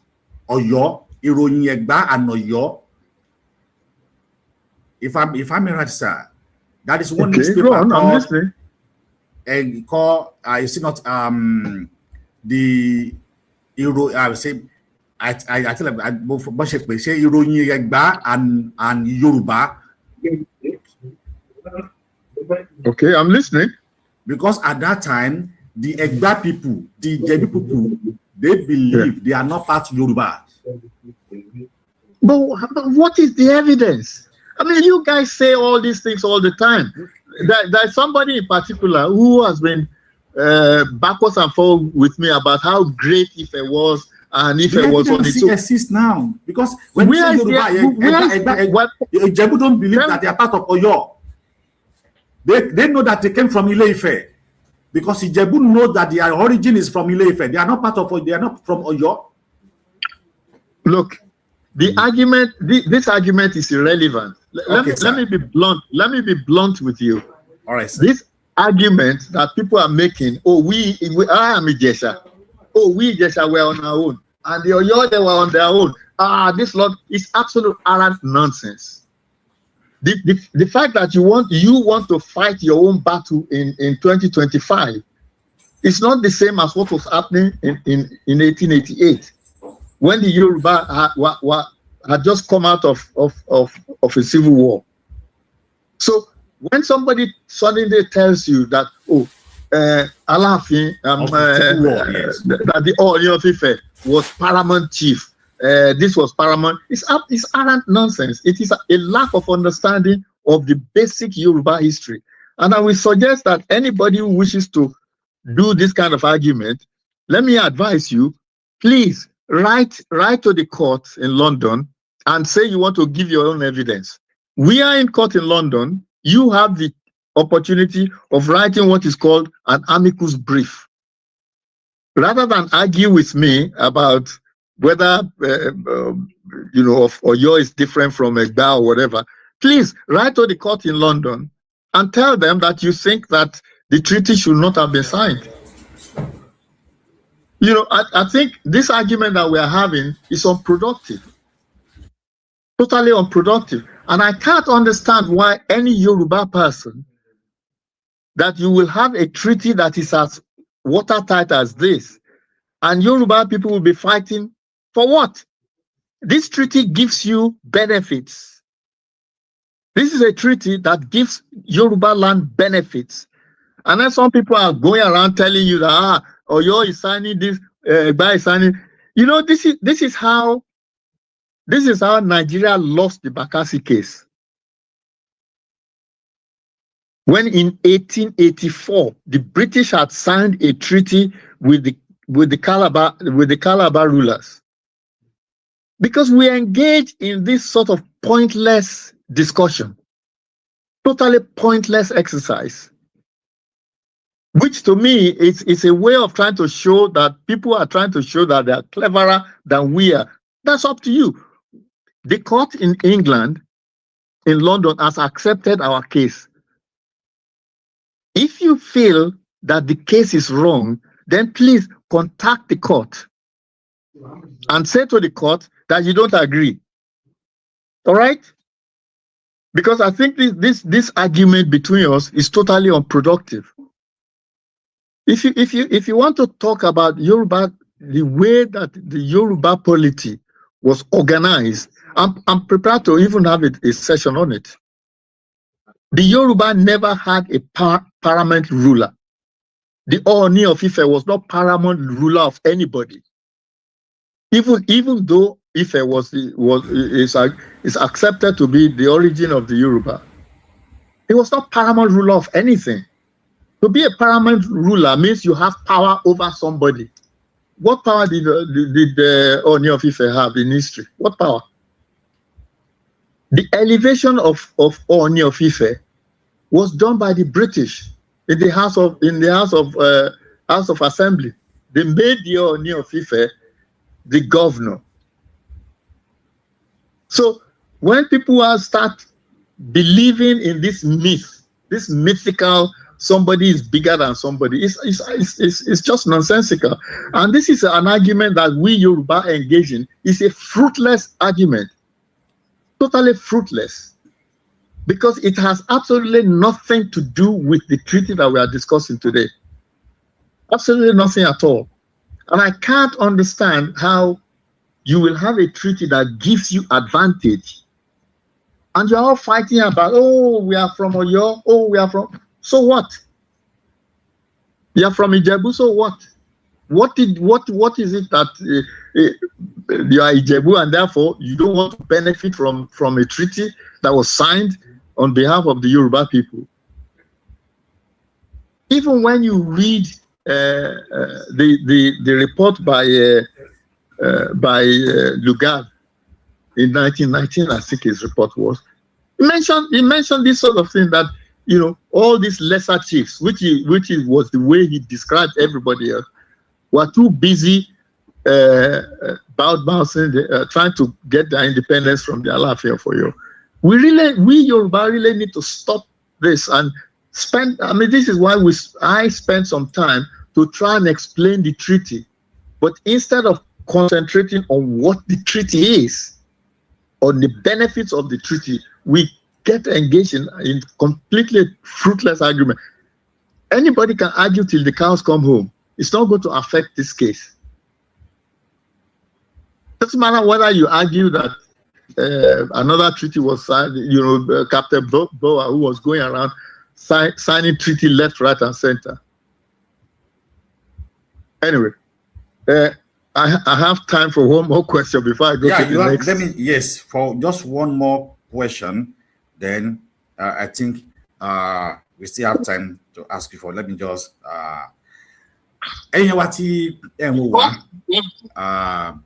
Oyo, Iroyin Egba and Oyo. If I'm right, sir, that is one newspaper called is it not the Euro? I would say I tell them I say Iroyin Egba and Yoruba. Okay, I'm listening. Because at that time, the Egba people, the Jebi people, they believe they are not part of Yoruba. But what is the evidence? I mean, you guys say all these things all the time. There's somebody in particular who has been backwards and forwards with me about how great Ife was, and Ife was on the top. Exists now, because when you say Yoruba, Jebu don't believe that they are part of Oyo. They know that they came from Ile-Ife, because Ijebu know that their origin is from Ile-Ife. They are not part of. They are not from Oyo. Look, the argument. This argument is irrelevant. Let me be blunt. Let me be blunt with you. All right, sir. This argument that people are making. Oh, I am Ijesha. Oh, we Ijesha were on our own, and the Oyo they were on their own. This lot is absolute arrant nonsense. The fact that you want to fight your own battle in 2025 is not the same as what was happening in 1888, when the Yoruba had just come out of a civil war. So when somebody suddenly tells you that Alaafin that the Ooni of Ife was paramount chief, this was paramount, it's arrant nonsense. It is a lack of understanding of the basic Yoruba history. And I will suggest that anybody who wishes to do this kind of argument, let me advise you, please write to the court in London and say you want to give your own evidence. We are in court in London. You have the opportunity of writing what is called an amicus brief. Rather than argue with me about whether Oyo is different from Egba or whatever, please write to the court in London and tell them that you think that the treaty should not have been signed. I think this argument that we are having is unproductive, totally unproductive. And I can't understand why any Yoruba person, that you will have a treaty that is as watertight as this, and Yoruba people will be fighting for what? This treaty gives you benefits. This is a treaty that gives Yoruba land benefits. And then some people are going around telling you that Oyo is signing this, Egba is signing. You know, this is how Nigeria lost the Bakassi case. When in 1884 the British had signed a treaty with the Calabar rulers, because we engaged in this sort of pointless discussion, totally pointless exercise, which to me is a way of trying to show that people are trying to show that they are cleverer than we are. That's up to you. The court in England, in London, has accepted our case. If you feel that the case is wrong, then please contact the court and say to the court that you don't agree. All right? Because I think this argument between us is totally unproductive. If you want to talk about Yoruba, the way that the Yoruba polity was organized, I'm prepared to even have a session on it. The Yoruba never had a paramount ruler. The Ooni of Ife was not paramount ruler of anybody. Even though Ife is accepted to be the origin of the Yoruba, he was not paramount ruler of anything. To be a paramount ruler means you have power over somebody. What power did the Ooni of Ife have in history? What power? The elevation of Ooni of Ife was done by the British in the House of Assembly. They made the Ooni of Ife the governor. So when people start believing in this myth, this mythical somebody is bigger than somebody, it's just nonsensical. And this is an argument that we Yoruba engage in. It's a fruitless argument. Totally fruitless, because it has absolutely nothing to do with the treaty that we are discussing today. Absolutely nothing at all. And I can't understand how you will have a treaty that gives you advantage, and you're all fighting about, oh, we are from Oyo, oh, we are from, so what? You are from Ijebu, so what? What is it that you are Ijebu and therefore you don't want to benefit from a treaty that was signed on behalf of the Yoruba people? Even when you read the report by Lugard in 1919, I think his report was, he mentioned this sort of thing, that, you know, all these lesser chiefs, which was the way he described everybody else, were too busy bouncing, trying to get their independence from the Alaafin of Oyo. We Yoruba really need to stop this and spend. I mean, this is why I spent some time to try and explain the treaty, but instead of concentrating on what the treaty is, on the benefits of the treaty, we get engaged in completely fruitless argument. Anybody can argue till the cows come home. It's not going to affect this case. Doesn't matter whether you argue that another treaty was signed, you know, Captain Boa, who was going around signing treaty left, right, and center. Anyway, I have time for one more question before I go to the next. Yes, for just one more question, then I think we still have time to ask you for. Let me just ẹ̀yin wa tí ẹ ń wò wá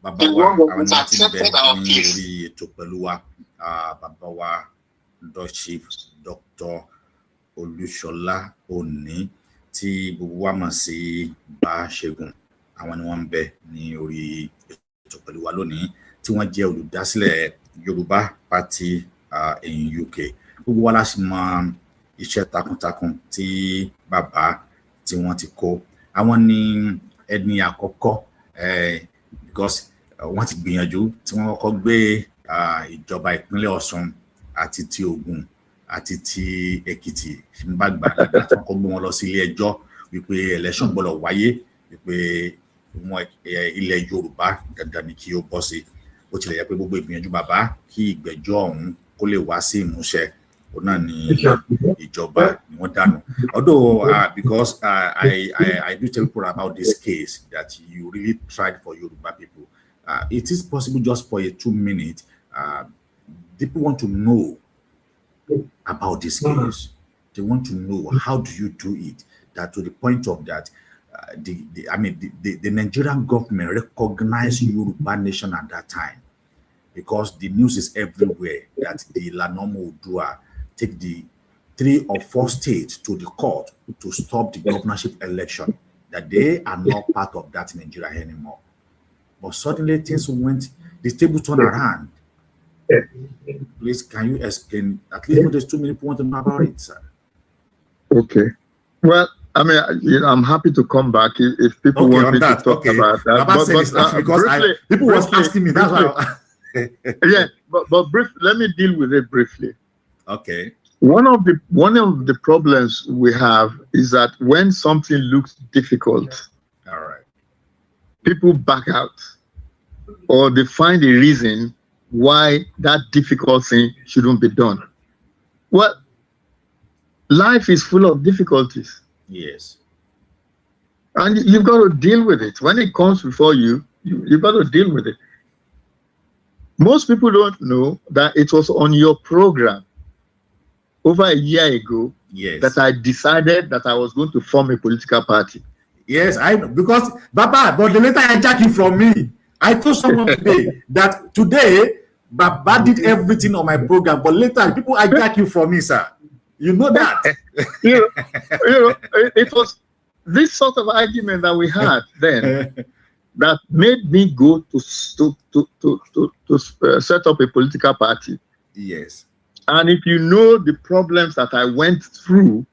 bàbá wa àwọn tí ń bẹ ní orí ètò pẹ̀lú wa bàbá wa Chief Dr. Olúṣọlá Òní tí gbogbo wa mọ̀ sí Báṣẹ́gun, àwọn ni wọ́n ń bẹ ní orí ètò pẹ̀lú wa lónìí, tí wọ́n jẹ́ olùdásílẹ̀ Yoruba Party in UK. Gbogbo wa la sì mọ iṣẹ́ takuntakun tí bàbá tí wọ́n ti kó. Àwọn ni ẹni àkọ́kọ́ because wọ́n ti gbìyànjú tí wọ́n kọ́kọ́ gbé ìjọba ìpínlẹ̀ Ọ̀ṣun àti ti Ògùn àti ti Èkìtì gbàgbà dáadáa tí wọ́n kọ́ gbé wọn lọ sí ilé ẹjọ́ wípé election gbọ́dọ̀ wáyé, wípé wọn ilẹ̀ Yorùbá dandan ni kí ó bọ́ sí. Ó tilẹ̀ yẹ pé gbogbo ìgbìyànjú bàbá kí ìgbẹ́jọ́ ọ̀hún kó lè wá sí ìmúṣẹ, Although because I do tell people about this case that you really tried for Yoruba people, it is possible just for a 2 minute. People want to know about this case. They want to know how do you do it, that to the point of that the Nigerian government recognized Yoruba nation at that time, because the news is everywhere that the Lanomo Odua take the 3 or 4 states to the court to stop the governorship election, that they are not part of that Nigeria anymore. But suddenly things went, the table turned around. Please, can you explain, at least there's 2 minutes want to know about it, sir? Okay. Well, I mean, I'm happy to come back if people want me to talk about that. Because people was asking me, that's why. Yeah, but let me deal with it briefly. Okay. One of the problems we have is that when something looks difficult, all right, people back out, or they find a reason why that difficult thing shouldn't be done. Well, life is full of difficulties. Yes. And you've got to deal with it. When it comes before you, you've got to deal with it. Most people don't know that it was on your program over a year ago, yes, that I decided that I was going to form a political party. Yes, I know, because Baba, but the letter hijacked from me. I told someone today that today Baba did everything on my program, but later people hijack you from me, sir. You know that. It was this sort of argument that we had then that made me go to set up a political party. Yes. And if you know the problems that I went through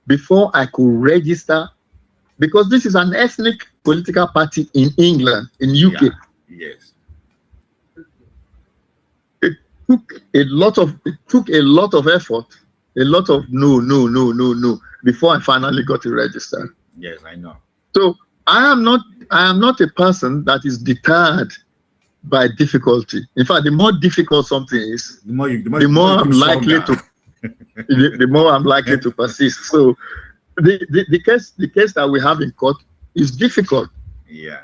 before I could register, because this is an ethnic political party in England, in UK. Yeah. Yes. It took a lot of effort, a lot of no, before I finally got it registered. Yes, I know. So I am not a person that is deterred by difficulty. In fact, the more difficult something is, the more I'm likely to persist. So the case that we have in court is difficult. Yeah.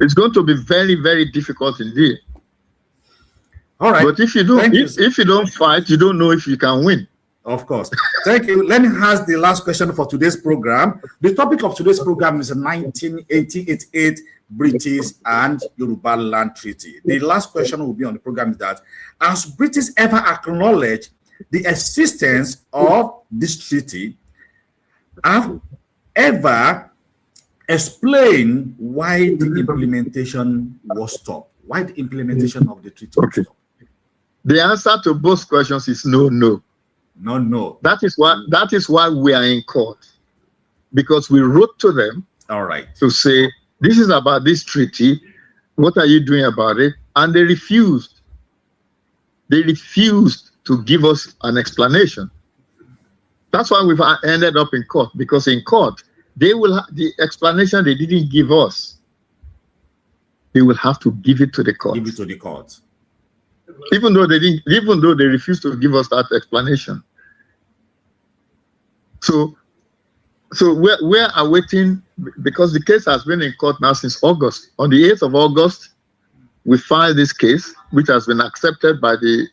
It's going to be very, very difficult indeed. All right. But if you don't fight, you don't know if you can win. Of course. Thank you. Let me ask the last question for today's program. The topic of today's program is the 1988 British and Yorubaland Treaty. The last question will be on the program is that, has British ever acknowledged the existence of this treaty? Have ever explained why the implementation was stopped? Why the implementation of the treaty was stopped? The answer to both questions is no. No. That is why we are in court, because we wrote to them, all right, to say this is about this treaty. What are you doing about it? And they refused. They refused to give us an explanation. That's why we've ended up in court, because in court they will the explanation they didn't give us. They will have to give it to the court. Give it to the court. Even though they refused to give us that explanation. So we're awaiting, because the case has been in court now since August. On the 8th of August, we filed this case, which has been accepted by the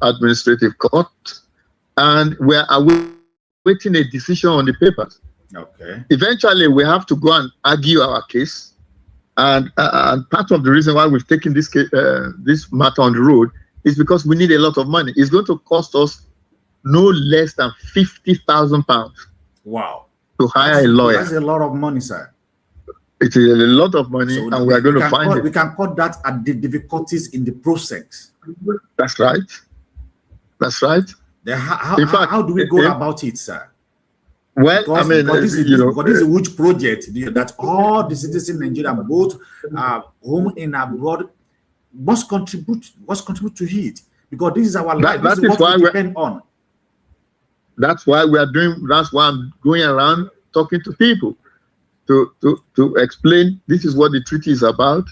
administrative court, and we're awaiting a decision on the papers. Okay. Eventually, we have to go and argue our case. And part of the reason why we've taken this matter on the road is because we need a lot of money. It's going to cost us no less than £50,000. Wow. To hire a lawyer. That's a lot of money, sir. It is a lot of money, so and we are going to find it. We can cut that at the difficulties in the process. That's right. That's right. Then how do we go about it, sir? Well, because this is a huge project that all the citizens in Nigeria, both home and abroad, must contribute to it, because this is our life. This is what we depend on. That's why I'm going around talking to people to explain this is what the treaty is about.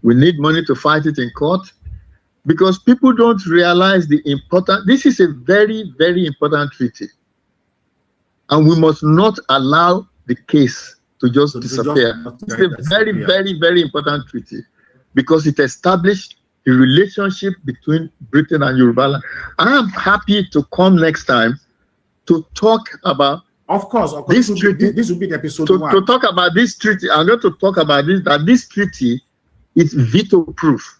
We need money to fight it in court. because people don't realize the importance. This is a very, very important treaty. And we must not allow the case to just disappear. It's a very, very, very important treaty because it established the relationship between Britain and Yorubaland. I am happy to come next time to talk about this treaty. This will be the episode to talk about this treaty. I'm going to talk about this, that this treaty is veto proof.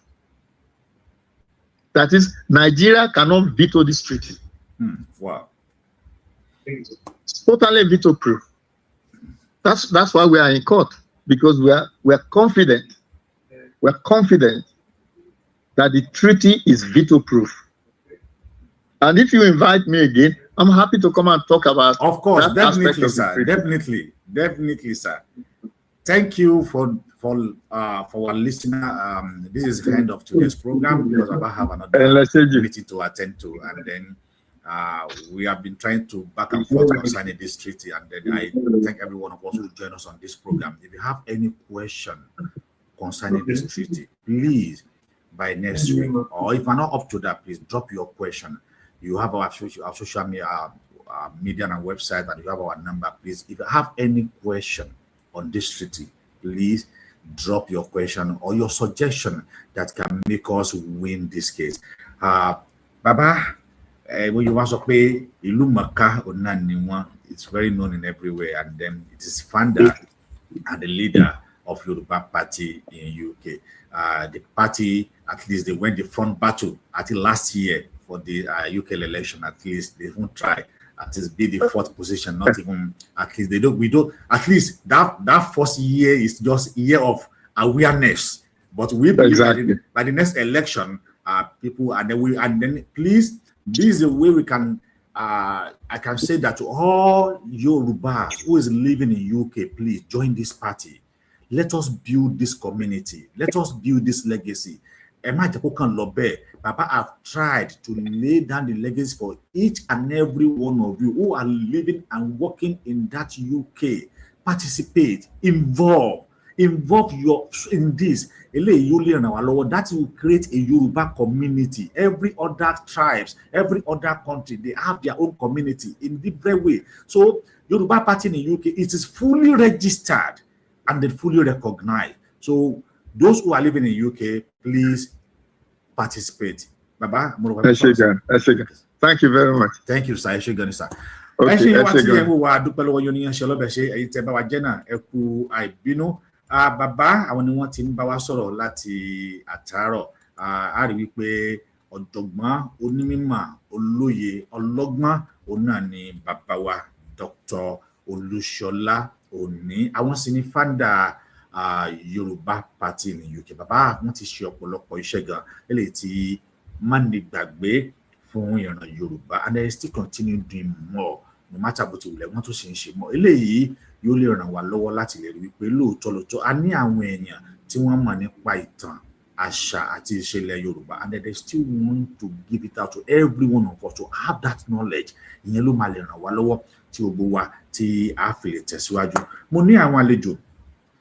That is, Nigeria cannot veto this treaty. Wow. It's totally veto proof. That's why we are in court, because we are confident. We're confident that the treaty is veto proof. And if you invite me again, I'm happy to come and talk about. Of course, definitely, sir. Definitely, sir. Thank you for our listener. This is the end of today's program because I have another meeting to attend to, and then we have been trying to back and forth concerning this treaty, and then I thank every one of us who join us on this program. If you have any question concerning this treaty, please by next week, or if you're not up to that, please drop your question. You have our social media, media and website, and you have our number. Please, if you have any question on this treaty, please drop your question or your suggestion that can make us win this case. Baba, when you want to play Ilumaka Onaniwa, it's very known in everywhere, and then it is founder and the leader of Yoruba Party in UK. The party, at least they went the front battle at last year for the UK election. At least they won't try at least be the fourth position, not even at least we don't at least that first year is just a year of awareness. But we believe by the next election, people and then please, this is the way we can I can say that to all Yorubas who is living in UK, please join this party. Let us build this community. Let us build this legacy. Papa have tried to lay down the legacy for each and every one of you who are living and working in that UK. Participate, involve in this. That will create a Yoruba community. Every other tribes, every other country, they have their own community in different way. So Yoruba Party in the UK, it is fully registered and then fully recognized. So those who are living in UK, please participate. Baba, thank you very much. Thank you, sir. Baba, àwọn ni wọ́n ti ń bá wa sọ̀rọ̀ láti àtàárọ̀. A rí wípé ọ̀jọ̀gbọ́n, onímọ̀, olóye, ọlọ́gbọ́n, òun náà ni bàbá wa Dr. Olúṣọlá Òní. Àwọn sì ni founder Yoruba Party ní UK. Bàbá wọ́n ti ṣe ọ̀pọ̀lọpọ̀ iṣẹ́ gan eléyìí tí má ní gbàgbé fún ìran Yorùbá, and they still continue doing more no matter bó ti wùlẹ̀ wọ́n tún ṣe ń ṣe mọ́. Eléyìí yóò lè ràn wá lọ́wọ́ láti lè rí wípé lóòótọ́ a ní àwọn èèyàn tí wọ́n mọ̀ nípa ìtàn, àṣà àti ìṣẹ̀lẹ̀ Yorùbá, and they still want to give it out to every one of us to have that knowledge. Ìyẹn ló máa lè ràn wá lọ́wọ́ tí gbogbo wa tí a fi lè tẹ̀síwájú. Mo ní àwọn àlejò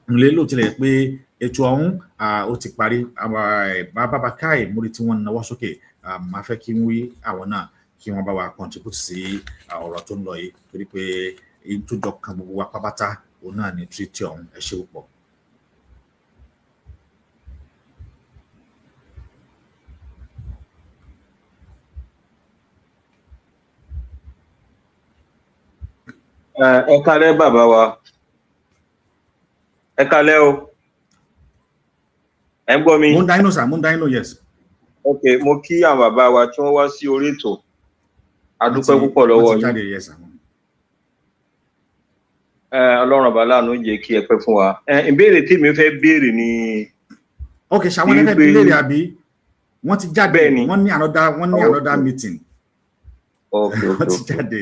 nílé ló tilẹ̀ pé ètò ọ̀hún ó ti parí. Bàbá Káì mórí tí wọ́n náwó sókè, máa fẹ́ kí wí àwọn náà kí wọ́n bá wa contribute sí ọ̀rọ̀ tó ń lọ yìí, torí pé ìtújọ kan gbogbo wa pápátá òun náà ní treaty ọ̀hún. Ẹ ṣé púpọ̀. Ẹ kálẹ́ bàbá wa. Ẹ kálẹ́ o. Ẹ ń gbọ́ mi? Mo ń dáínú sà, mo ń dáínú, yes. Ok, mo kí àwọn bàbá wa tí wọ́n wá sí orí ètò. A dúpẹ́ púpọ̀ lọ́wọ́ yín. Ọlọ́run ọba láàánú jẹ́ kí ẹ pẹ́ fún wa. Ìbéèrè tí mi fẹ́ béèrè ni. Ok, ṣàwọn ẹgbẹ́ béèrè àbí wọ́n ti jáde, wọ́n ní another meeting. Ok. Wọ́n ti jáde.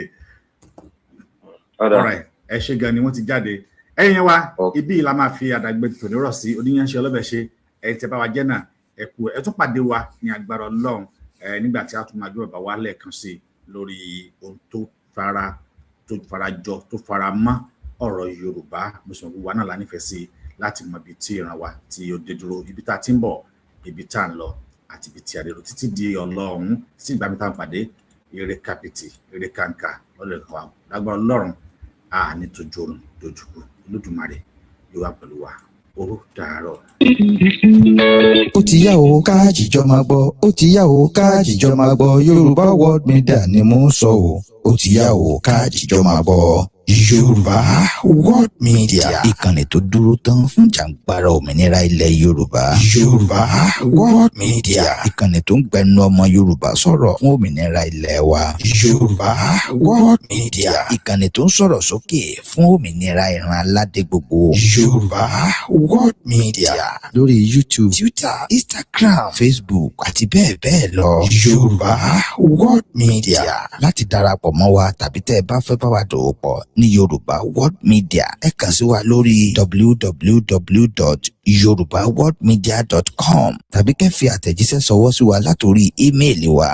Alright, ẹ ṣé gan ni wọ́n ti jáde. Ẹ̀yin wa, ibi la máa fi àdàgbé tòní rọ̀ sí oníyanṣẹ́ ọlọ́bẹ̀ṣe. Ẹ tẹ́ bá wa jẹ́ náà, ẹ kú ẹ tún pàdé wa ní agbára Ọlọ́run nígbà tí a tún máa gbé bàbá wa lẹ́ẹ̀kan sí lórí ohun tó fara jọ tó fara mọ́ ọ̀rọ̀ Yorùbá. Mùsùlùmí wa náà la nífẹ̀ẹ́ sí láti mọ ibi tí ìran wa tí ó dé dúró, ibi tá a ti ń bọ̀, ibi tá a ń lọ. àti ibi tí a lè lọ títí di Ọlọ́run tí ìgbà mi tá pàdé eré kápìtì eré kàǹkà ọlọ́ọ̀kan lágbára Ọlọ́run ní tójú oorun dojúkú Olódùmarè yóò wà pẹ̀lú wa ó dàárọ̀. Ó ti yá o ká jíjọ máa gbọ́, ó ti yá o ká jíjọ máa gbọ́, Yorùbá World Media ni mò ń sọ o. Ó ti yá o ká jíjọ máa gbọ́, Yorùbá World Media. Ìkànnì tó dúró tán fún jàǹgbára òmìnira ilẹ̀ Yorùbá. Yorùbá World Media. Ìkànnì tó ń gbẹnu ọmọ Yorùbá sọ̀rọ̀ fún òmìnira ilẹ̀ wa. Yorùbá World Media. Ìkànnì tó ń sọ̀rọ̀ sókè fún òmìnira ìran aládé gbogbo. Yorùbá World Media. Lórí YouTube, Twitter, Instagram, Facebook àti bẹ́ẹ̀ bẹ́ẹ̀ lọ. Yorùbá World Media. Láti darapọ̀ mọ́ wa tàbí tẹ́ ẹ bá fẹ́ bá wa dòwò pọ̀ ní Yorùbá World Media, ẹ kàn sí wa lórí www.yorubaworldmedia.com tàbí kẹ́ fi àtẹ̀jíṣẹ́ ṣọwọ́ sí wa látòrí ímeèlì wa